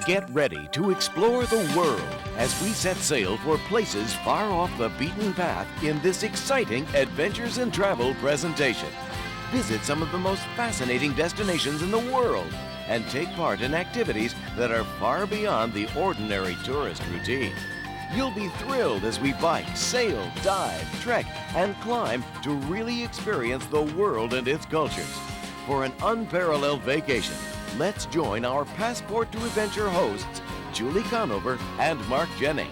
Get ready to explore the world as we set sail for places far off the beaten path in this exciting Adventures in Travel presentation. Visit some of the most fascinating destinations in the world and take part in activities that are far beyond the ordinary tourist routine. You'll be thrilled as we bike, sail, dive, trek, and climb to really experience the world and its cultures. For an unparalleled vacation, let's join our Passport to Adventure hosts, Julie Conover and Mark Jennings.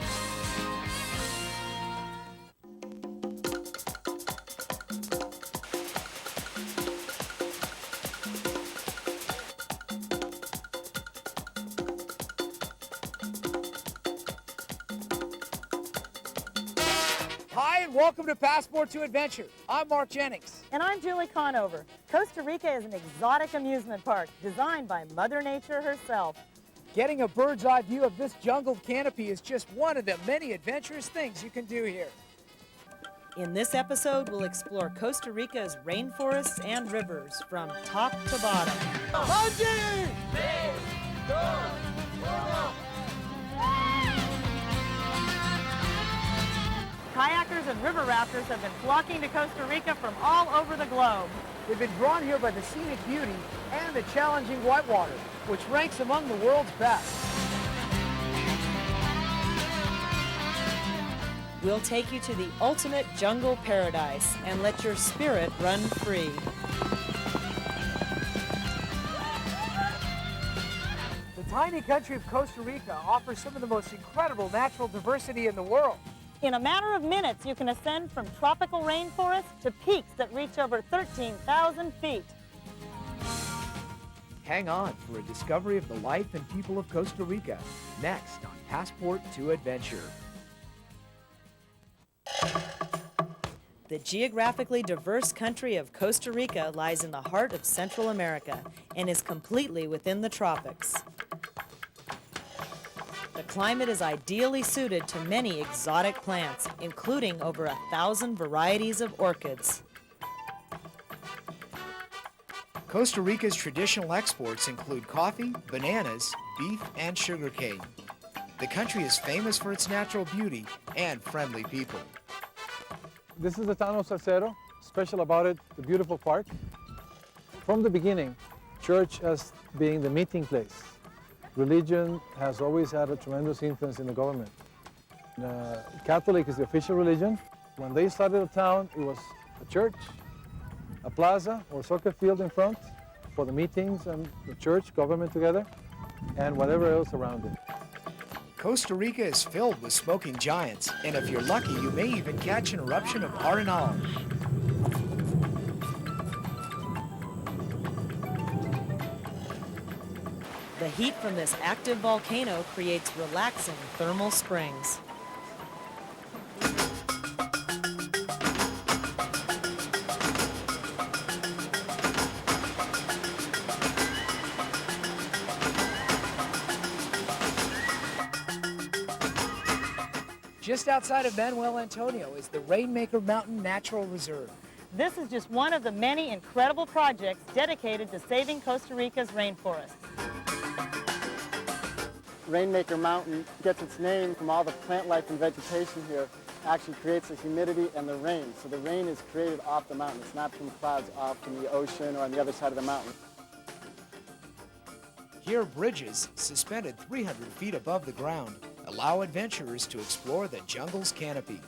Hi, and welcome to Passport to Adventure. I'm Mark Jennings. And I'm Julie Conover. Costa Rica is an exotic amusement park designed by Mother Nature herself. Getting a bird's eye view of this jungled canopy is just one of the many adventurous things you can do here. In this episode, we'll explore Costa Rica's rainforests and rivers from top to bottom. Kayakers and river rafters have been flocking to Costa Rica from all over the globe. They've been drawn here by the scenic beauty and the challenging whitewater, which ranks among the world's best. We'll take you to the ultimate jungle paradise and let your spirit run free. The tiny country of Costa Rica offers some of the most incredible natural diversity in the world. In a matter of minutes, you can ascend from tropical rainforests to peaks that reach over 13,000 feet. Hang on for a discovery of the life and people of Costa Rica, next on Passport to Adventure. The geographically diverse country of Costa Rica lies in the heart of Central America and is completely within the tropics. The climate is ideally suited to many exotic plants, including over 1,000 varieties of orchids. Costa Rica's traditional exports include coffee, bananas, beef, and sugarcane. The country is famous for its natural beauty and friendly people. This is the town of Salcero. Special about it, the beautiful park. From the beginning, church has been the meeting place. Religion has always had a tremendous influence in the government. Catholic is the official religion. When they started the town, it was a church, a plaza or soccer field in front for the meetings and the church, government together, and whatever else around it. Costa Rica is filled with smoking giants, and if you're lucky, you may even catch an eruption of Arenal. The heat from this active volcano creates relaxing thermal springs. Just outside of Manuel Antonio is the Rainmaker Mountain Natural Reserve. This is just one of the many incredible projects dedicated to saving Costa Rica's rainforests. Rainmaker Mountain gets its name from all the plant life and vegetation here. Actually creates the humidity and the rain. So the rain is created off the mountain. It's not from clouds off from the ocean or on the other side of the mountain. Here, bridges, suspended 300 feet above the ground, allow adventurers to explore the jungle's canopy.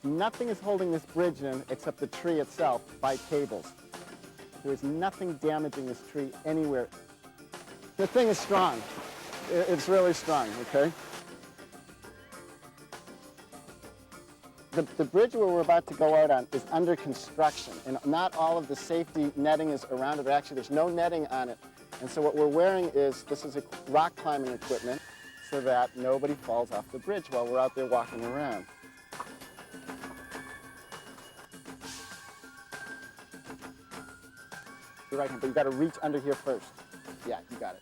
Nothing is holding this bridge in except the tree itself by cables. There is nothing damaging this tree anywhere. The thing is strong. It's really strong, okay? The bridge where we're about to go out on is under construction, and not all of the safety netting is around it. Actually, there's no netting on it. And so what we're wearing is, this is a rock climbing equipment so that nobody falls off the bridge while we're out there walking around. Your right hand, but you got to reach under here first. Yeah, you got it.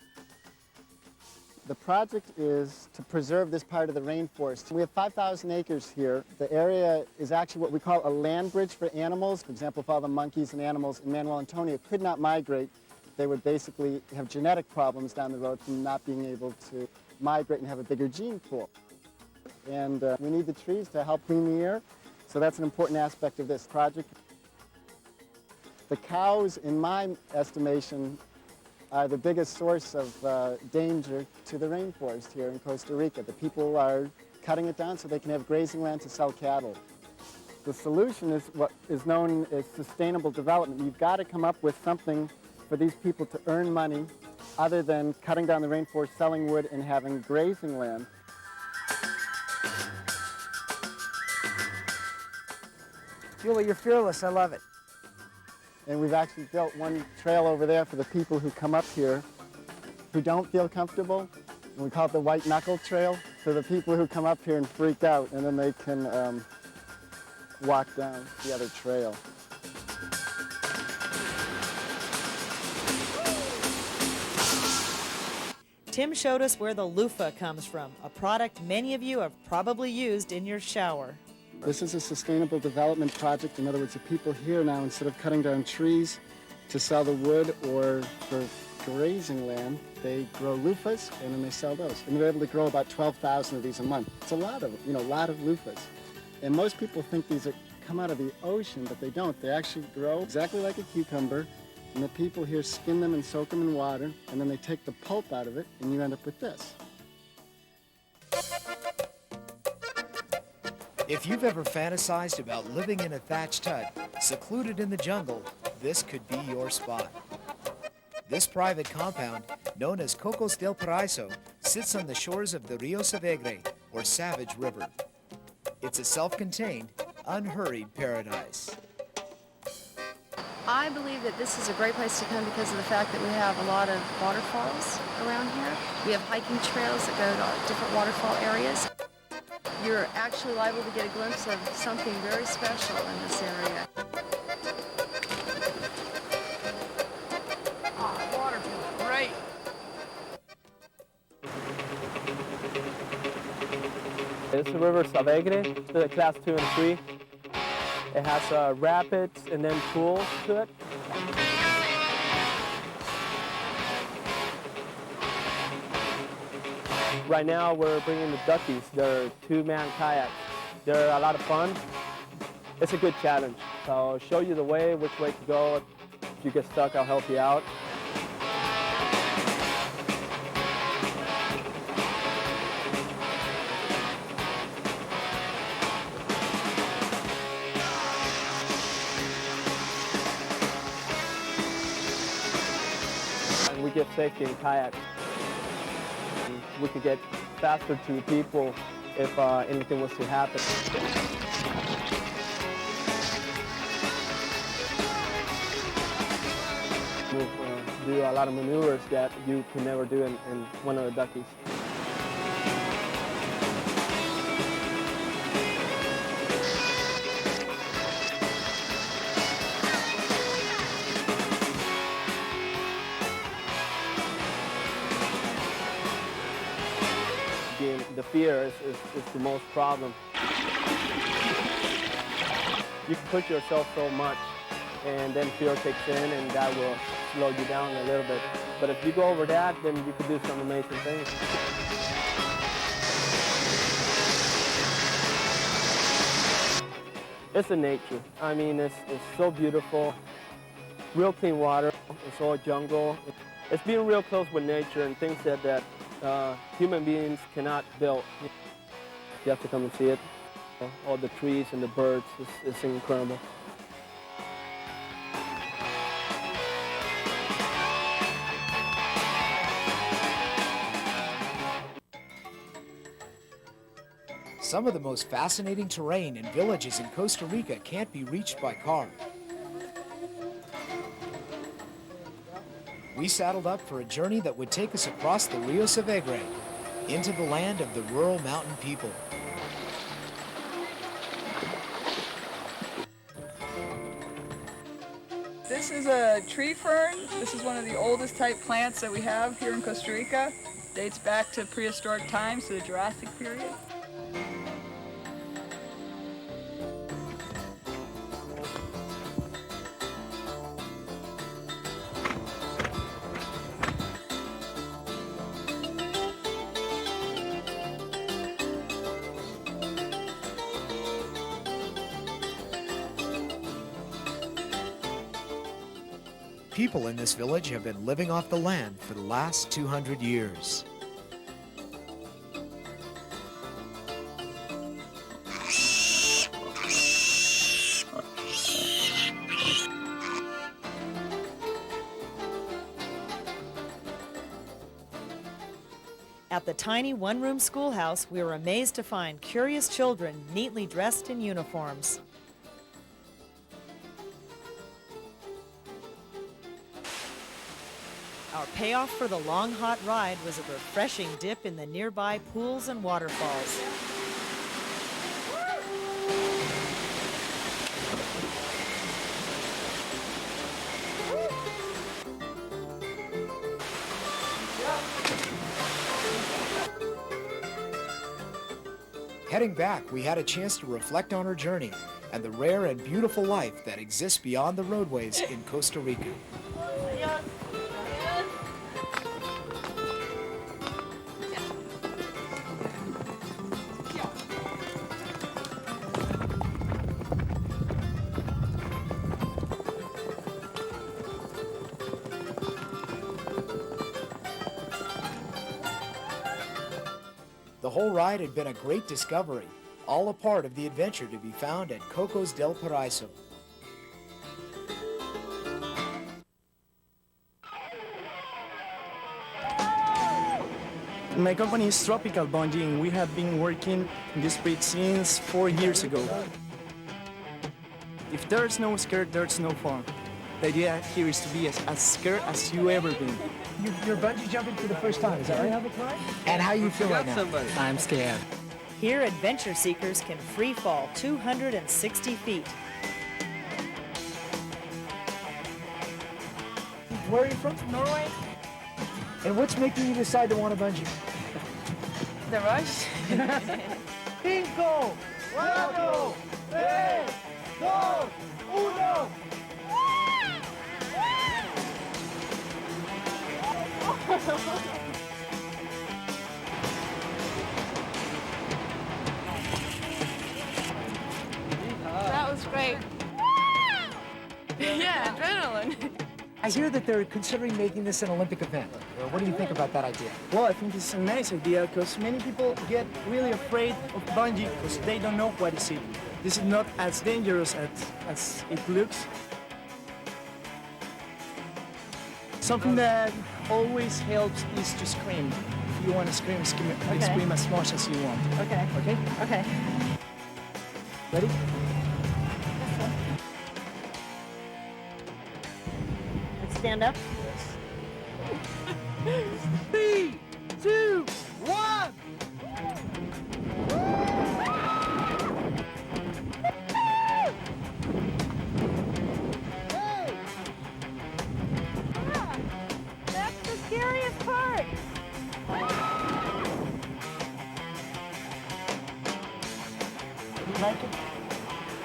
The project is to preserve this part of the rainforest. We have 5,000 acres here. The area is actually what we call a land bridge for animals. For example, if all the monkeys and animals in Manuel Antonio could not migrate, they would basically have genetic problems down the road from not being able to migrate and have a bigger gene pool. And we need the trees to help clean the air, so that's an important aspect of this project. The cows, in my estimation, are the biggest source of danger to the rainforest here in Costa Rica. The people are cutting it down so they can have grazing land to sell cattle. The solution is what is known as sustainable development. You've got to come up with something for these people to earn money other than cutting down the rainforest, selling wood, and having grazing land. Julie, you're fearless. I love it. And we've actually built one trail over there for the people who come up here who don't feel comfortable. And we call it the White Knuckle Trail. So the people who come up here and freak out, and then they can walk down the other trail. Tim showed us where the loofah comes from, a product many of you have probably used in your shower. This is a sustainable development project. In other words, the people here now, instead of cutting down trees to sell the wood or for grazing land, they grow loofahs and then they sell those. And they're able to grow about 12,000 of these a month. It's a lot of, a lot of loofahs. And most people think these come out of the ocean, but they don't. They actually grow exactly like a cucumber. And the people here skin them and soak them in water, and then they take the pulp out of it, and you end up with this. If you've ever fantasized about living in a thatched hut, secluded in the jungle, this could be your spot. This private compound, known as Cocos del Paraíso, sits on the shores of the Rio Savegre, or Savage River. It's a self-contained, unhurried paradise. I believe that this is a great place to come because of the fact that we have a lot of waterfalls around here. We have hiking trails that go to different waterfall areas. You're actually liable to get a glimpse of something very special in this area. Oh, water feels great. It's the river Savegre, the class 2 and 3. It has rapids and then pools to it. Right now we're bringing the duckies. They're 2-man kayaks. They're a lot of fun. It's a good challenge. So I'll show you the way, which way to go. If you get stuck, I'll help you out. We give safety in kayaks. We could get faster to people if anything was to happen. We'll do a lot of maneuvers that you could never do in one of the duckies. The fear is the most problem. You can push yourself so much, and then fear kicks in, and that will slow you down a little bit. But if you go over that, then you can do some amazing things. It's the nature. I mean, it's so beautiful. Real clean water. It's all jungle. It's being real close with nature and things that human beings cannot build. You have to come and see it. All the trees and the birds, it's incredible. Some of the most fascinating terrain and villages in Costa Rica can't be reached by car. We saddled up for a journey that would take us across the Rio Savegre into the land of the rural mountain people. This is a tree fern. This is one of the oldest type plants that we have here in Costa Rica. Dates back to prehistoric times, to the Jurassic period. people in this village have been living off the land for the last 200 years. At the tiny one-room schoolhouse, we were amazed to find curious children neatly dressed in uniforms. Our payoff for the long, hot ride was a refreshing dip in the nearby pools and waterfalls. Heading back, we had a chance to reflect on our journey and the rare and beautiful life that exists beyond the roadways in Costa Rica. The whole ride had been a great discovery, all a part of the adventure to be found at Cocos del Paraiso. My company is Tropical Bungee. We have been working in this bridge since 4 years ago. If there's no scare, there's no fun. The idea here is to be as scared as you ever been. You're bungee jumping for the first time, is that right? And how you feel right now? I'm scared. Here, adventure seekers can free fall 260 feet. Where are you from? Norway, And what's making you decide to want to bungee? the rush. 5, 4, 3, 2, 1. That was great. Yeah, adrenaline. I hear that they're considering making this an Olympic event. What do you think about that idea? Well, I think it's a nice idea because many people get really afraid of bungee because they don't know what is it. This is not as dangerous as it looks. Something that always helps is to scream. If you want to scream, scream as much as you want. Okay. Okay? Okay. Ready? Let's stand up. 3, 2, 1. That's the scariest part. You like it?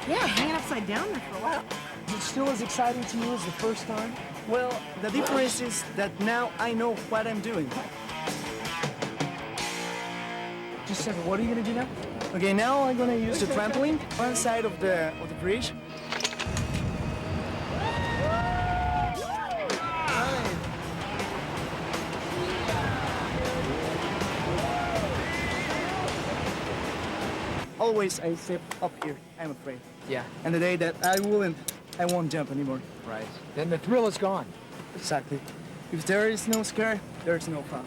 Yeah, hanging upside down there for a while. Is it still as exciting to you as the first time? Well, the difference is that now I know what I'm doing. Just a second, what are you going to do now? Okay, now I'm gonna use the trampoline, one side of the bridge. Always I step up here, I'm afraid. Yeah. And the day that I won't jump anymore. Right. Then the thrill is gone. Exactly. If there is no scare, there is no fun.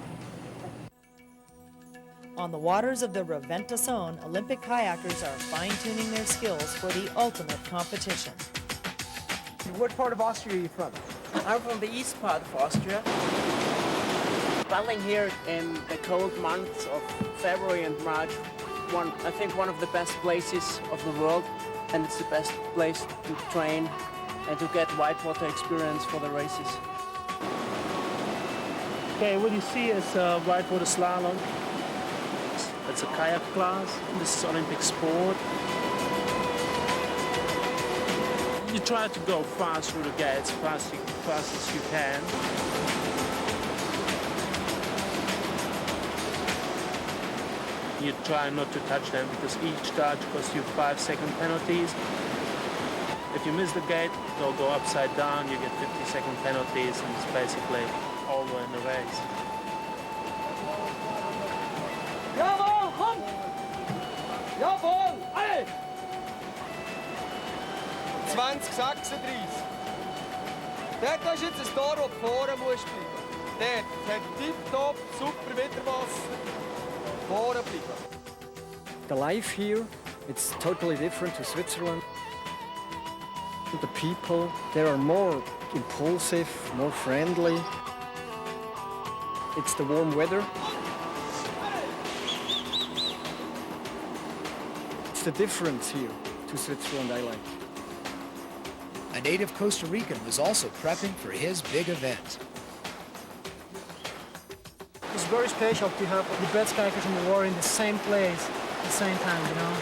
On the waters of the Reventason, Olympic kayakers are fine-tuning their skills for the ultimate competition. What part of Austria are you from? I'm from the east part of Austria. Traveling here in the cold months of February and March, I think one of the best places of the world, and it's the best place to train and to get whitewater experience for the races. Okay, what you see is whitewater slalom. It's a kayak class. This is Olympic sport. You try to go fast through the gates, fast as you can. You try not to touch them because each touch costs you 5-second penalties. If you miss the gate, it'll go upside down, you get 50-second penalties, and it's basically over in the race. Jawohl, kom! Jawohl, alle! 2036. Dort ist jetzt ein Tor, wo du vorne musst bleiben. Dort hat tipptopp, super Winterwasser. Vorne bleiben. The life here, it's totally different to Switzerland. The people, they are more impulsive, more friendly. It's the warm weather. It's the difference here to Switzerland I like. A native Costa Rican was also prepping for his big event. It's very special to have the best kayakers in the world in the same place at the same time, you know.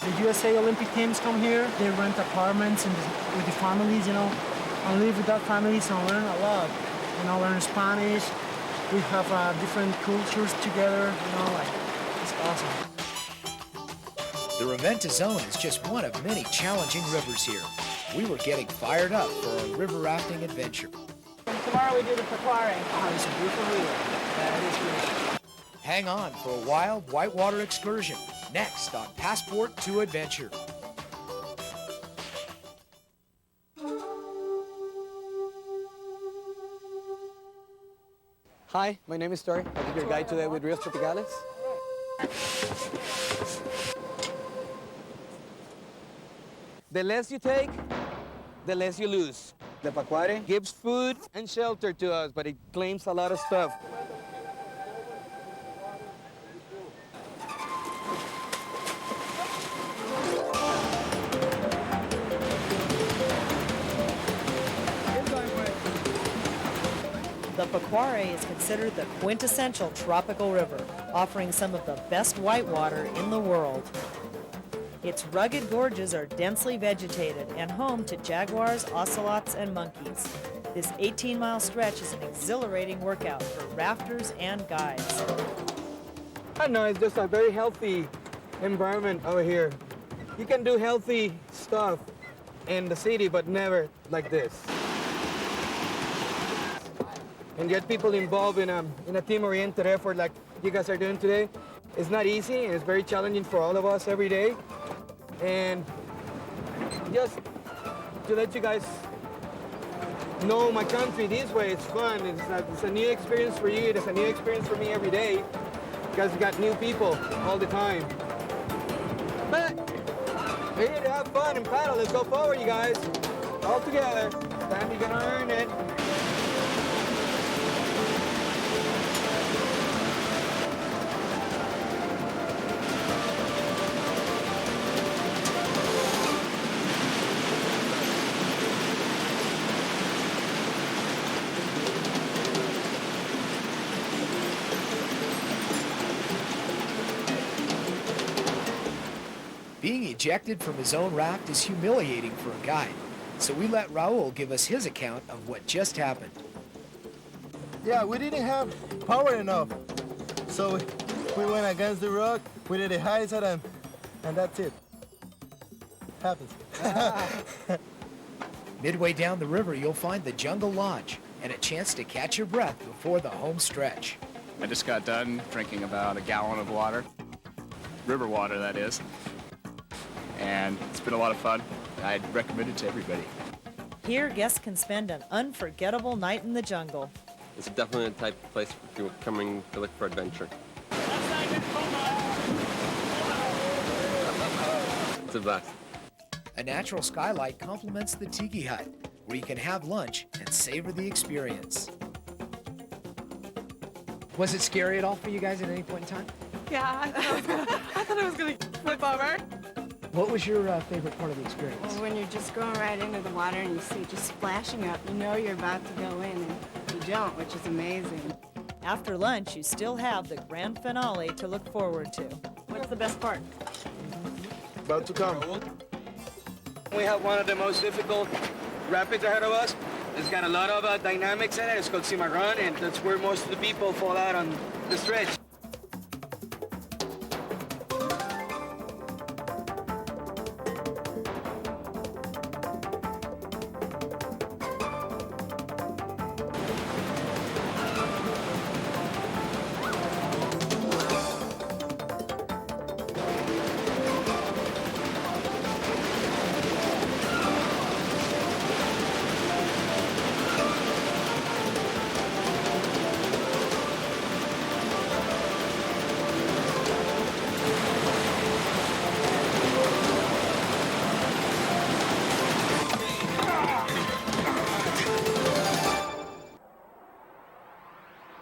The USA Olympic teams come here, they rent apartments with the families, you know, and live with that families and learn a lot. You know, learn Spanish, we have different cultures together, you know, like, it's awesome. The Reventa Zone is just one of many challenging rivers here. We were getting fired up for a river rafting adventure. Tomorrow we do the Pequare. Oh, it's a beautiful river. That is great. Hang on for a wild whitewater excursion, next on Passport to Adventure. Hi, my name is Tori. I'll be your guide today with Rios Tropicales. The less you take, the less you lose. The Pequare gives food and shelter to us, but it claims a lot of stuff. The Pequare is considered the quintessential tropical river, offering some of the best whitewater in the world. Its rugged gorges are densely vegetated and home to jaguars, ocelots, and monkeys. This 18-mile stretch is an exhilarating workout for rafters and guides. I know, it's just a very healthy environment over here. You can do healthy stuff in the city, but never like this. And get people involved in a team-oriented effort like you guys are doing today. It's not easy, and it's very challenging for all of us every day. And just to let you guys know my country this way, it's fun. It's a new experience for you. It's a new experience for me every day because we got new people all the time. But we're here to have fun and paddle. Let's go forward, you guys. All together. Time you're gonna earn it. Being ejected from his own raft is humiliating for a guide, so we let Raul give us his account of what just happened. Yeah, we didn't have power enough, so we went against the rock, we did a high side, and that's it. Happens. Midway down the river, you'll find the Jungle Lodge and a chance to catch your breath before the home stretch. I just got done drinking about a gallon of water, river water that is, and it's been a lot of fun. I'd recommend it to everybody. Here, guests can spend an unforgettable night in the jungle. It's definitely a type of place if you're coming to look for adventure. It's the best. A natural skylight complements the tiki hut, where you can have lunch and savor the experience. Was it scary at all for you guys at any point in time? Yeah, I thought it was gonna flip over. What was your favorite part of the experience? Well, when you're just going right into the water and you see it just splashing up, you know you're about to go in, and you don't, which is amazing. After lunch, you still have the grand finale to look forward to. What's the best part? About to come. We have one of the most difficult rapids ahead of us. It's got a lot of dynamics in it. It's called Cimarron, and that's where most of the people fall out on the stretch.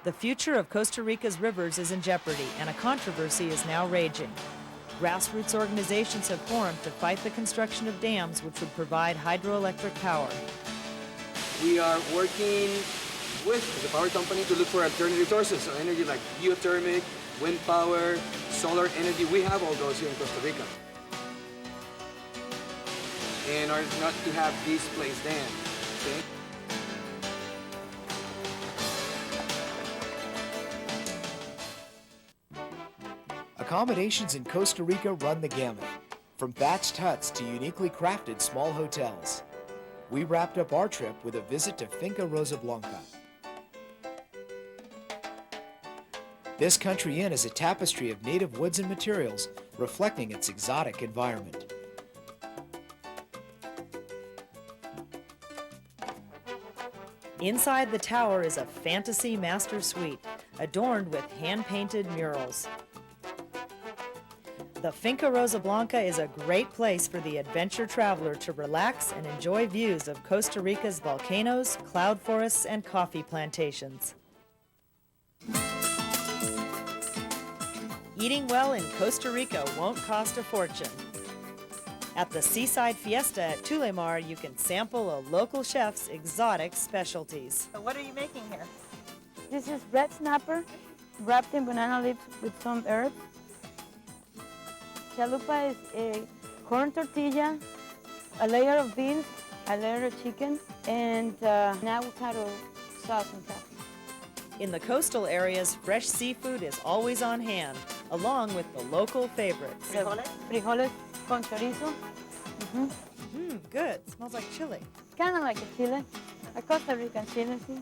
The future of Costa Rica's rivers is in jeopardy, and a controversy is now raging. Grassroots organizations have formed to fight the construction of dams which would provide hydroelectric power. We are working with the power company to look for alternative sources of energy like geothermic, wind power, solar energy. We have all those here in Costa Rica. In order not to have displaced dams, okay? Accommodations in Costa Rica run the gamut, from thatched huts to uniquely crafted small hotels. We wrapped up our trip with a visit to Finca Rosa Blanca. This country inn is a tapestry of native woods and materials, reflecting its exotic environment. Inside the tower is a fantasy master suite, adorned with hand-painted murals. The Finca Rosa Blanca is a great place for the adventure traveler to relax and enjoy views of Costa Rica's volcanoes, cloud forests, and coffee plantations. Eating well in Costa Rica won't cost a fortune. At the Seaside Fiesta at Tulemar, you can sample a local chef's exotic specialties. What are you making here? This is red snapper, wrapped in banana leaves with some herbs. Chalupa is a corn tortilla, a layer of beans, a layer of chicken, and an avocado sauce on top. In the coastal areas, fresh seafood is always on hand, along with the local favorites. Frijoles con chorizo. Good. Smells like chili. Kind of like a chile, a Costa Rican chile. See?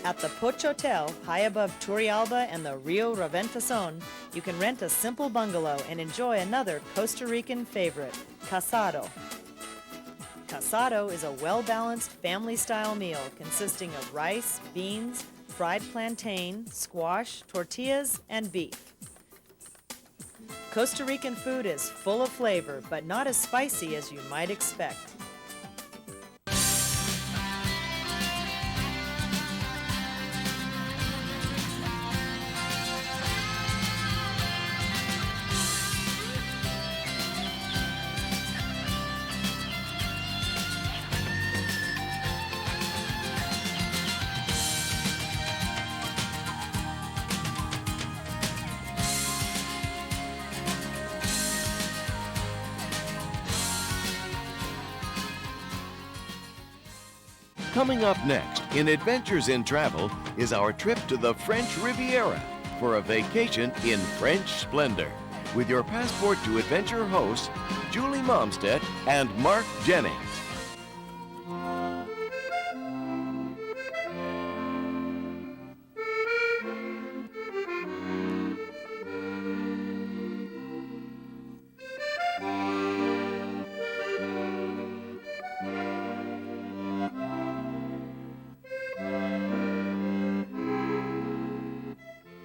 At the Poch Hotel, high above Turrialba and the Rio Reventazón, you can rent a simple bungalow and enjoy another Costa Rican favorite, casado. Casado is a well-balanced family-style meal consisting of rice, beans, fried plantain, squash, tortillas, and beef. Costa Rican food is full of flavor, but not as spicy as you might expect. Coming up next in Adventures in Travel is our trip to the French Riviera for a vacation in French splendor with your Passport to Adventure hosts, Julie Momstead and Mark Jennings.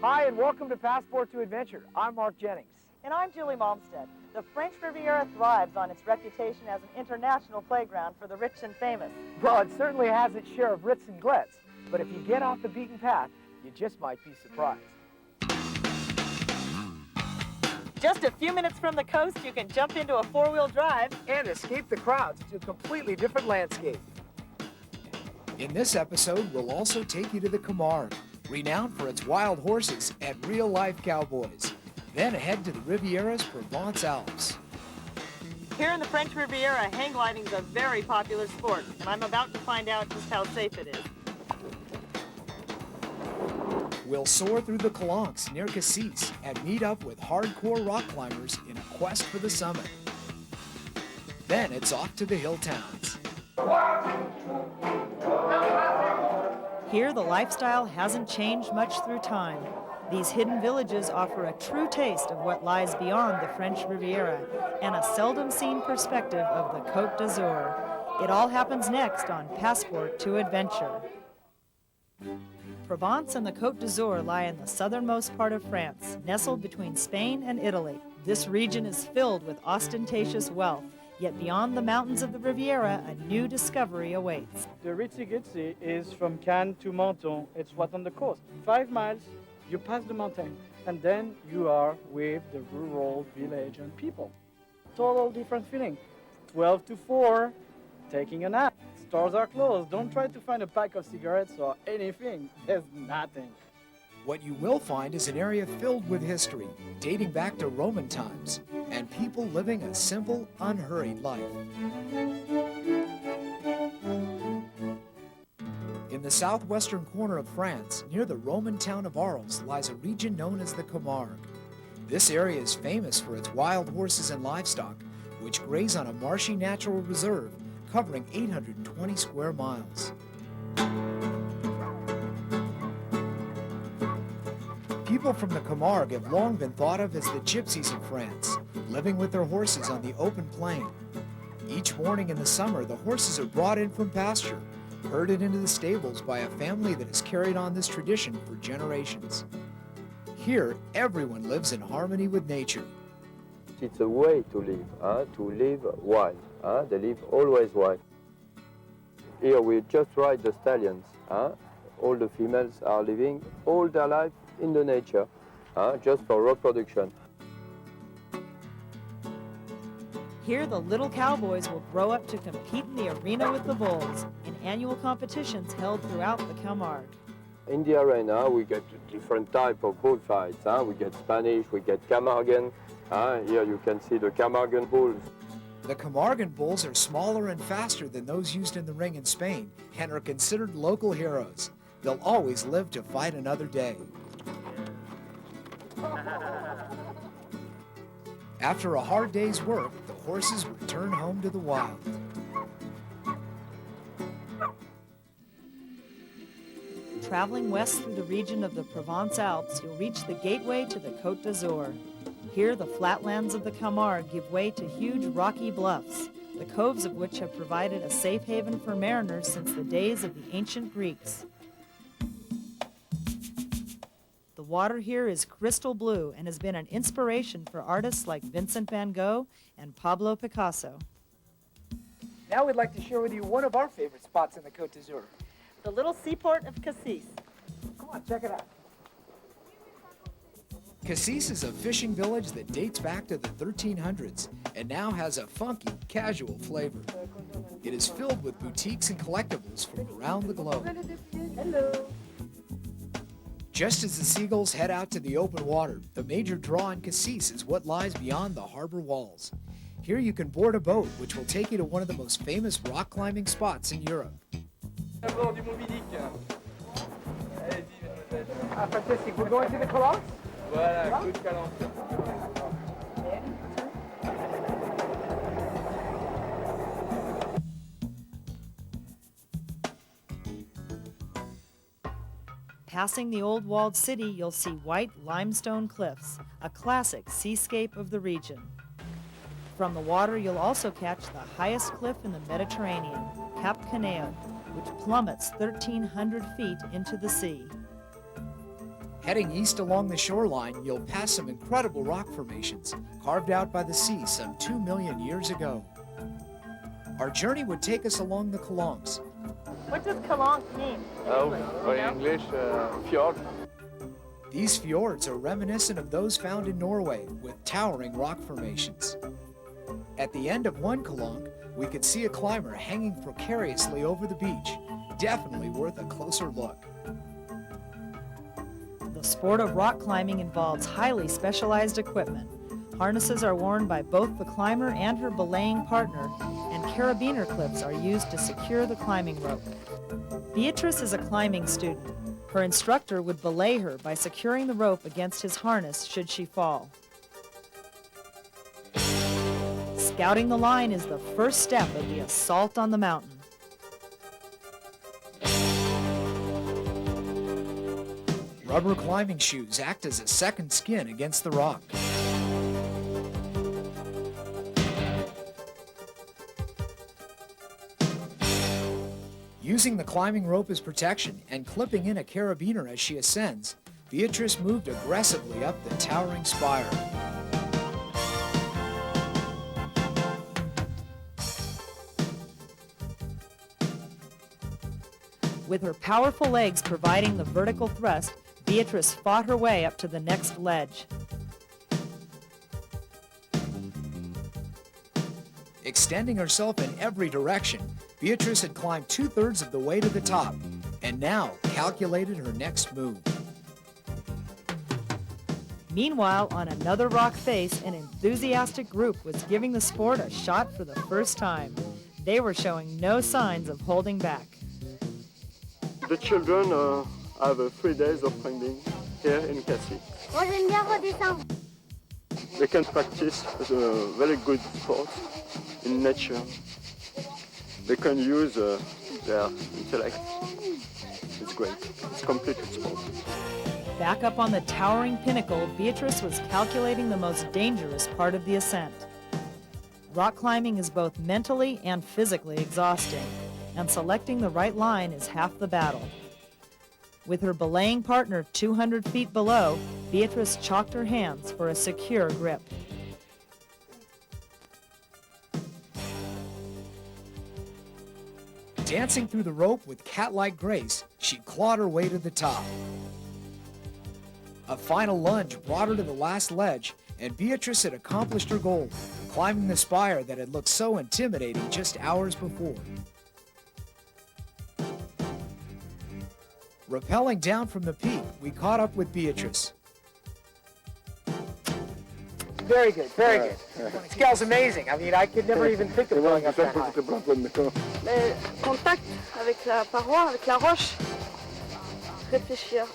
Hi, and welcome to Passport to Adventure. I'm Mark Jennings. And I'm Julie Momstead. The French Riviera thrives on its reputation as an international playground for the rich and famous. Well, it certainly has its share of ritz and glitz, but if you get off the beaten path, you just might be surprised. Just a few minutes from the coast, you can jump into a four-wheel drive and escape the crowds to a completely different landscape. In this episode, we'll also take you to the Camargue, renowned for its wild horses and real-life cowboys. Then head to the Riviera's Provence Alps. Here in the French Riviera, hang gliding is a very popular sport, and I'm about to find out just how safe it is. We'll soar through the Calanques near Cassis and meet up with hardcore rock climbers in a quest for the summit. Then it's off to the hill towns. Here, the lifestyle hasn't changed much through time. These hidden villages offer a true taste of what lies beyond the French Riviera and a seldom-seen perspective of the Côte d'Azur. It all happens next on Passport to Adventure. Provence and the Côte d'Azur lie in the southernmost part of France, nestled between Spain and Italy. This region is filled with ostentatious wealth, Yet beyond the mountains of the Riviera, a new discovery awaits. The Ritzy-Gitsy is from Cannes to Menton. It's what on the coast. 5 miles, you pass the mountain, and then you are with the rural village and people. Total different feeling. 12 to 4, taking a nap. Stores are closed. Don't try to find a pack of cigarettes or anything. There's nothing. What you will find is an area filled with history, dating back to Roman times, and people living a simple, unhurried life. In the southwestern corner of France, near the Roman town of Arles, lies a region known as the Camargue. This area is famous for its wild horses and livestock, which graze on a marshy natural reserve covering 820 square miles. People from the Camargue have long been thought of as the gypsies of France, living with their horses on the open plain. Each morning in the summer, the horses are brought in from pasture, herded into the stables by a family that has carried on this tradition for generations. Here, everyone lives in harmony with nature. It's a way to live wild. They live always wild. Here we just ride the stallions. All the females are living all their life in the nature, just for reproduction. Here, the little cowboys will grow up to compete in the arena with the bulls in annual competitions held throughout the Camargue. In the arena, we get different type of bullfights. We get Spanish, we get Camarguan. Here you can see the Camarguan bulls. The Camarguan bulls are smaller and faster than those used in the ring in Spain and are considered local heroes. They'll always live to fight another day. After a hard day's work, the horses return home to the wild. Traveling west through the region of the Provence Alps, you'll reach the gateway to the Côte d'Azur. Here, the flatlands of the Camargue give way to huge rocky bluffs, the coves of which have provided a safe haven for mariners since the days of the ancient Greeks. The water here is crystal blue and has been an inspiration for artists like Vincent van Gogh and Pablo Picasso. Now we'd like to share with you one of our favorite spots in the Côte d'Azur. The little seaport of Cassis. Come on, check it out. Cassis is a fishing village that dates back to the 1300s and now has a funky, casual flavor. It is filled with boutiques and collectibles from around the globe. Hello. Just as the seagulls head out to the open water, the major draw in Cassis is what lies beyond the harbor walls. Here you can board a boat, which will take you to one of the most famous rock climbing spots in Europe. Fantastic. We're going to the Colossus? Voilà, good calendar. Passing the old walled city, you'll see white limestone cliffs, a classic seascape of the region. From the water, you'll also catch the highest cliff in the Mediterranean, Cap Canaille, which plummets 1,300 feet into the sea. Heading east along the shoreline, you'll pass some incredible rock formations carved out by the sea some 2 million years ago. Our journey would take us along the Calanques. What does Calanque mean? In English, fjord. These fjords are reminiscent of those found in Norway, with towering rock formations. At the end of one Calanque, we could see a climber hanging precariously over the beach. Definitely worth a closer look. The sport of rock climbing involves highly specialized equipment. Harnesses are worn by both the climber and her belaying partner, and carabiner clips are used to secure the climbing rope. Beatrice is a climbing student. Her instructor would belay her by securing the rope against his harness should she fall. Scouting the line is the first step of the assault on the mountain. Rubber climbing shoes act as a second skin against the rock. Using the climbing rope as protection and clipping in a carabiner as she ascends, Beatrice moved aggressively up the towering spire. With her powerful legs providing the vertical thrust, Beatrice fought her way up to the next ledge. Extending herself in every direction, Beatrice had climbed 2/3 of the way to the top, and now calculated her next move. Meanwhile, on another rock face, an enthusiastic group was giving the sport a shot for the first time. They were showing no signs of holding back. The children have 3 days of climbing here in Cassis. Moi, j'aime bien redescendre. They can practice a very good sport in nature. They can use their intellect. It's great. It's complete sport. Back up on the towering pinnacle, Beatrice was calculating the most dangerous part of the ascent. Rock climbing is both mentally and physically exhausting, and selecting the right line is half the battle. With her belaying partner 200 feet below, Beatrice chalked her hands for a secure grip. Dancing through the rope with cat-like grace, she clawed her way to the top. A final lunge brought her to the last ledge, and Beatrice had accomplished her goal, climbing the spire that had looked so intimidating just hours before. Rappelling down from the peak, we caught up with Beatrice. Very good, very good. This gal's amazing. I mean, I could never even think of going up that high. Le contact avec la paroi, avec la roche, réfléchir,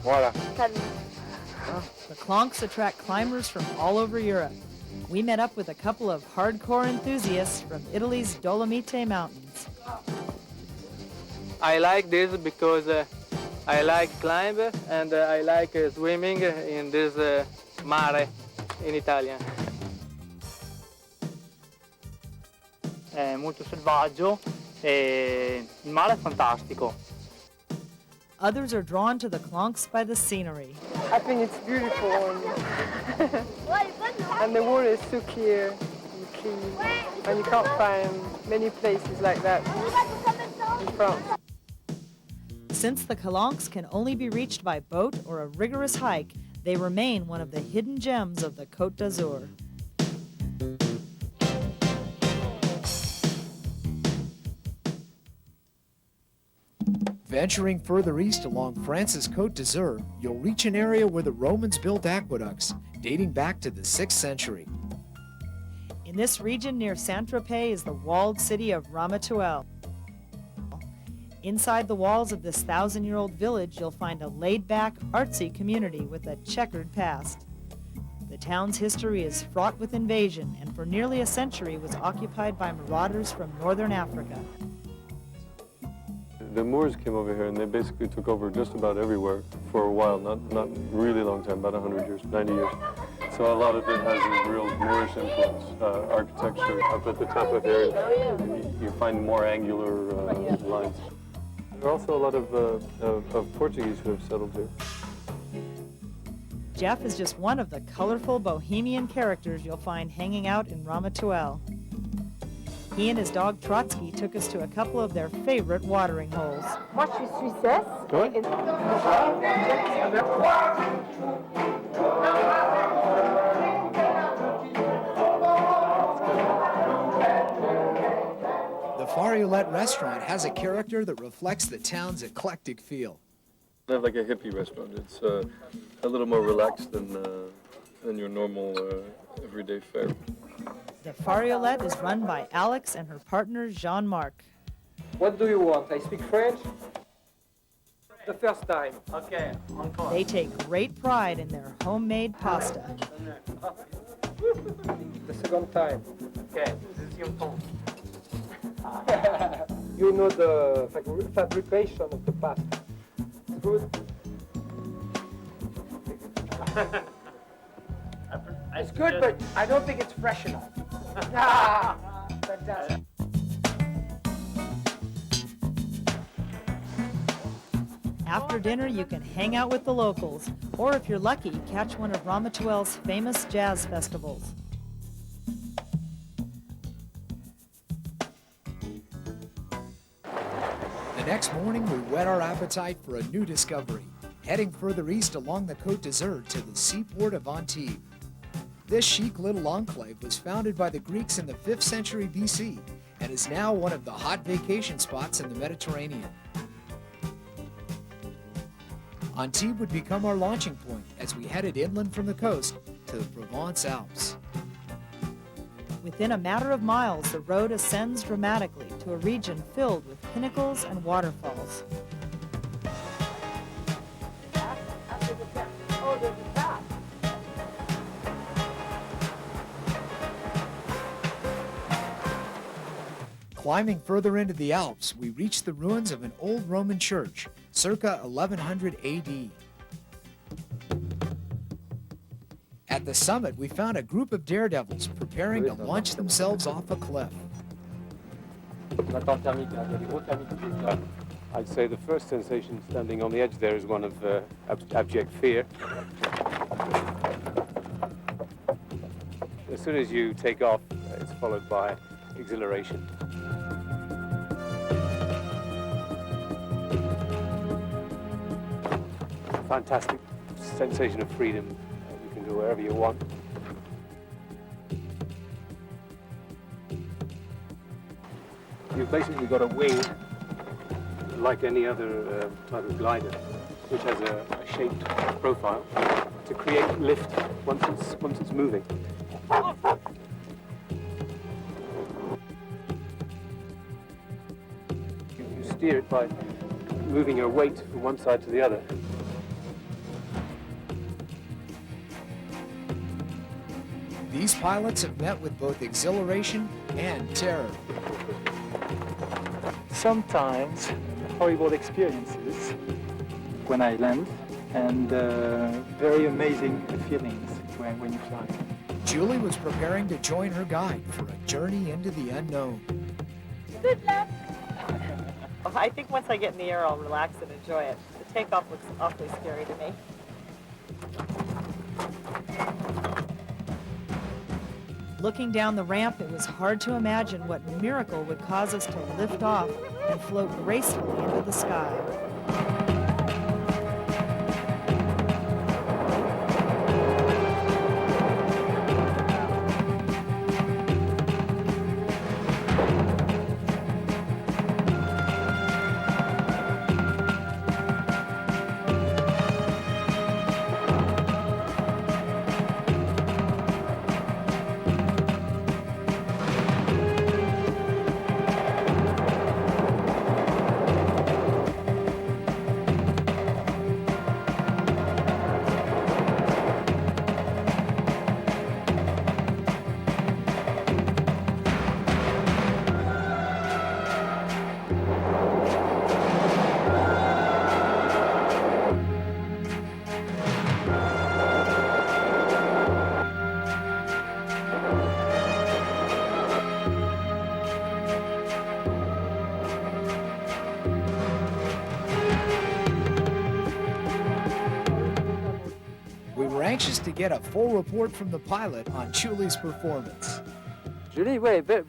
Voilà. calme. The Clonks attract climbers from all over Europe. We met up with a couple of hardcore enthusiasts from Italy's Dolomite Mountains. I like this because I like climb and I like swimming in this mare in Italian. È molto selvaggio e il mare è fantastico. Others are drawn to the Clonks by the scenery. I think it's beautiful and the water is so clear and clean and you can't find many places like that in France. Since the Calanques can only be reached by boat or a rigorous hike, they remain one of the hidden gems of the Côte d'Azur. Venturing further east along France's Côte d'Azur, you'll reach an area where the Romans built aqueducts, dating back to the 6th century. In this region near Saint-Tropez is the walled city of Ramatuelle. Inside the walls of this 1,000-year-old village, you'll find a laid-back, artsy community with a checkered past. The town's history is fraught with invasion and for nearly a century was occupied by marauders from northern Africa. The Moors came over here and they basically took over just about everywhere for a while, not really long time, about 100 years, 90 years. So a lot of it has this real Moorish influence, architecture. Up at the top of here, you find more angular lines. There are also a lot of Portuguese who have settled here. Jeff is just one of the colorful bohemian characters you'll find hanging out in Ramatuelle. He and his dog Trotsky took us to a couple of their favorite watering holes. Moi, je suis Suissesse. The Fariolette restaurant has a character that reflects the town's eclectic feel. They have like a hippie restaurant. It's a little more relaxed than your normal everyday fare. The Fariolette is run by Alex and her partner Jean-Marc. What do you want? I speak French? The first time. Okay, encore. They take great pride in their homemade pasta. The second time. Okay, this is your phone. You know the fabrication of the pasta. It's good. It's good, but I don't think it's fresh enough. Fantastic. After dinner, you can hang out with the locals, or if you're lucky, catch one of Ramatuelle's famous jazz festivals. The next morning, we whet our appetite for a new discovery, heading further east along the Côte d'Azur to the seaport of Antibes. This chic little enclave was founded by the Greeks in the 5th century BC and is now one of the hot vacation spots in the Mediterranean. Antibes would become our launching point as we headed inland from the coast to the Provence Alps. Within a matter of miles, the road ascends dramatically to a region filled with pinnacles and waterfalls. Climbing further into the Alps, we reach the ruins of an old Roman church, circa 1100 AD. At the summit, we found a group of daredevils preparing to launch themselves off a cliff. I'd say the first sensation standing on the edge there is one of abject fear. As soon as you take off, it's followed by exhilaration. Fantastic sensation of freedom. You can go wherever you want. You've basically got a wing like any other type of glider, which has a shaped profile to create lift once it's moving. You steer it by moving your weight from one side to the other. These pilots have met with both exhilaration and terror. Sometimes horrible experiences when I land, and very amazing feelings when you fly. Julie was preparing to join her guide for a journey into the unknown. Good luck! I think once I get in the air, I'll relax and enjoy it. The takeoff looks awfully scary to me. Looking down the ramp, it was hard to imagine what miracle would cause us to lift off and float gracefully into the sky. Anxious to get a full report from the pilot on Julie's performance. Julie, very good,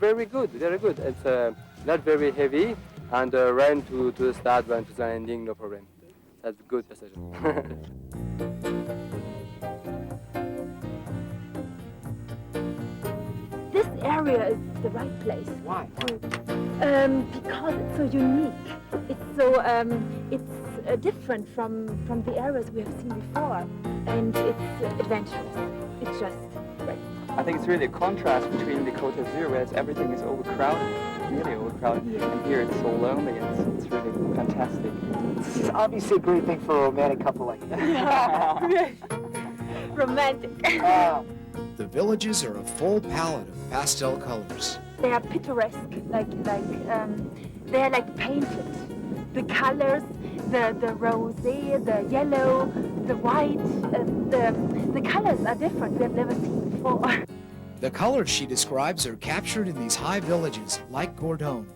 very good. It's not very heavy, and ran to the start, ran to the landing, no problem. That's a good decision. This area is the right place. Why? Because it's so unique. It's so different from the areas we have seen before, and it's adventurous. It's just great. I think it's really a contrast between the Côte d'Azur, where everything is overcrowded, really overcrowded, and here it's so lonely, and it's really fantastic. This is obviously a great thing for a romantic couple like that. Romantic. The villages are a full palette of pastel colors. They are picturesque, they are like painted. The colors, the rosé, the yellow, the white, the colors are different. We have never seen before. The colors she describes are captured in these high villages, like Gourdon.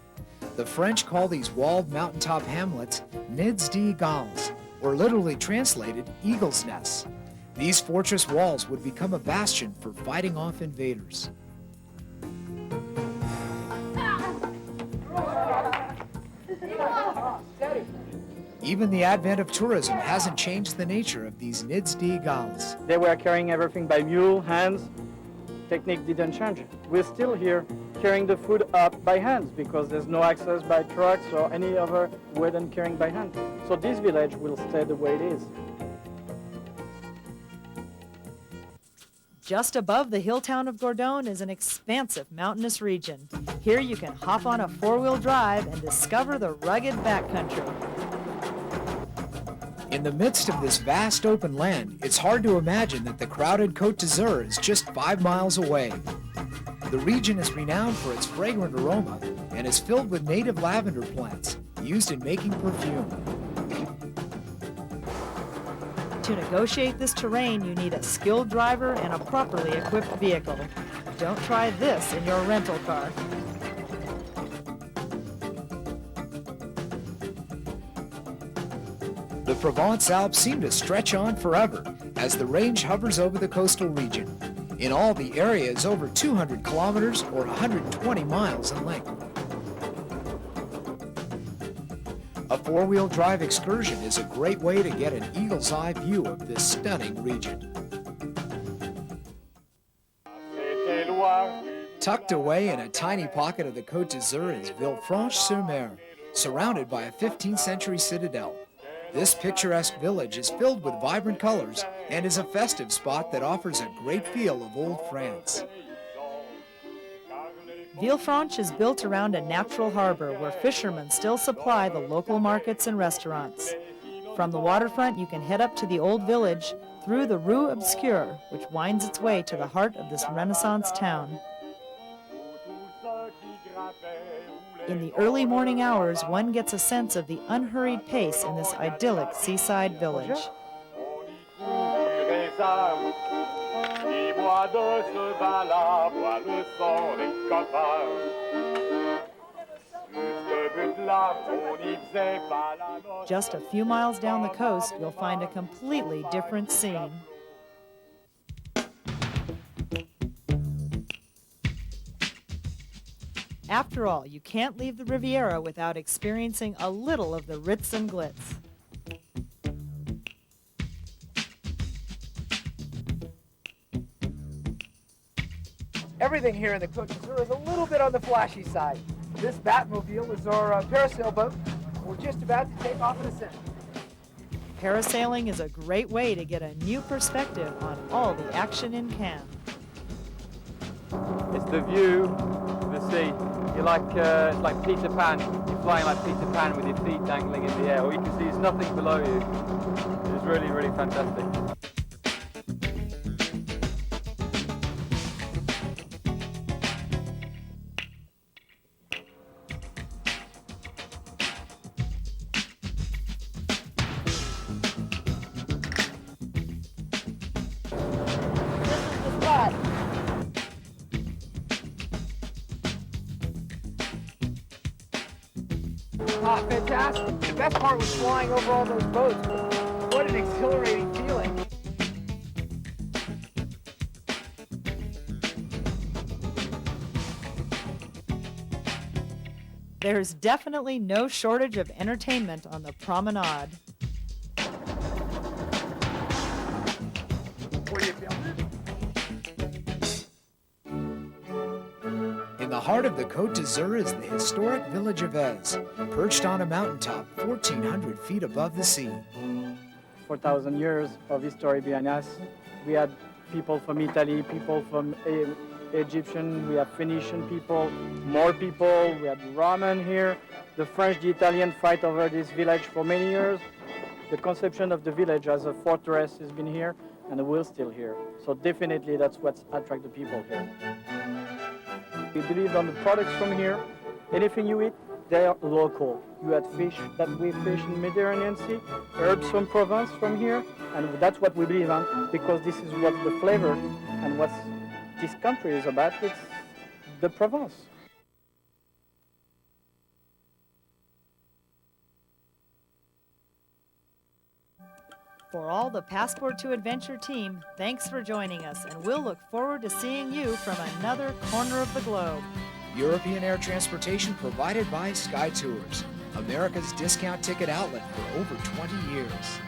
The French call these walled mountaintop hamlets nids d'eagles, or literally translated, eagle's nests. These fortress walls would become a bastion for fighting off invaders. Even the advent of tourism hasn't changed the nature of these nids d'Igals. They were carrying everything by mule, hands. Technique didn't change. We're still here carrying the food up by hands because there's no access by trucks or any other way than carrying by hand. So this village will stay the way it is. Just above the hill town of Gordon is an expansive mountainous region. Here you can hop on a four-wheel drive and discover the rugged backcountry. In the midst of this vast open land, it's hard to imagine that the crowded Côte d'Azur is just 5 miles away. The region is renowned for its fragrant aroma and is filled with native lavender plants used in making perfume. To negotiate this terrain, you need a skilled driver and a properly equipped vehicle. Don't try this in your rental car. The Provence Alps seem to stretch on forever as the range hovers over the coastal region. In all, the area is over 200 kilometers or 120 miles in length. A four-wheel drive excursion is a great way to get an eagle's eye view of this stunning region. Tucked away in a tiny pocket of the Côte d'Azur is Villefranche-sur-Mer, surrounded by a 15th century citadel. This picturesque village is filled with vibrant colors and is a festive spot that offers a great feel of old France. Villefranche is built around a natural harbor where fishermen still supply the local markets and restaurants. From the waterfront, you can head up to the old village through the Rue Obscure, which winds its way to the heart of this Renaissance town. In the early morning hours, one gets a sense of the unhurried pace in this idyllic seaside village. Just a few miles down the coast, you'll find a completely different scene. After all, you can't leave the Riviera without experiencing a little of the ritz and glitz. Everything here in the Côte d'Azur is a little bit on the flashy side. This Batmobile is our parasail boat. We're just about to take off in a second. Parasailing is a great way to get a new perspective on all the action in Cannes. It's the view of the sea. You're like, it's like Peter Pan. You're flying like Peter Pan with your feet dangling in the air. All you can see is nothing below you. It's really, really fantastic. Ah, fantastic. The best part was flying over all those boats. What an exhilarating feeling. There's definitely no shortage of entertainment on the promenade. In the heart of the Côte d'Azur is the historic village of Ez, perched on a mountaintop 1,400 feet above the sea. 4,000 years of history behind us. We had people from Italy, people from Egyptian, we have Phoenician people, more people, we had Roman here. The French, the Italian fight over this village for many years. The conception of the village as a fortress has been here and will still here. So definitely that's what attracts the people here. We believe on the products from here. Anything you eat, they are local. You had fish that we fish in the Mediterranean Sea, herbs from Provence from here, and that's what we believe on because this is what the flavor and what this country is about. It's the Provence. For all the Passport to Adventure team, thanks for joining us, and we'll look forward to seeing you from another corner of the globe. European air transportation provided by Sky Tours. America's discount ticket outlet for over 20 years.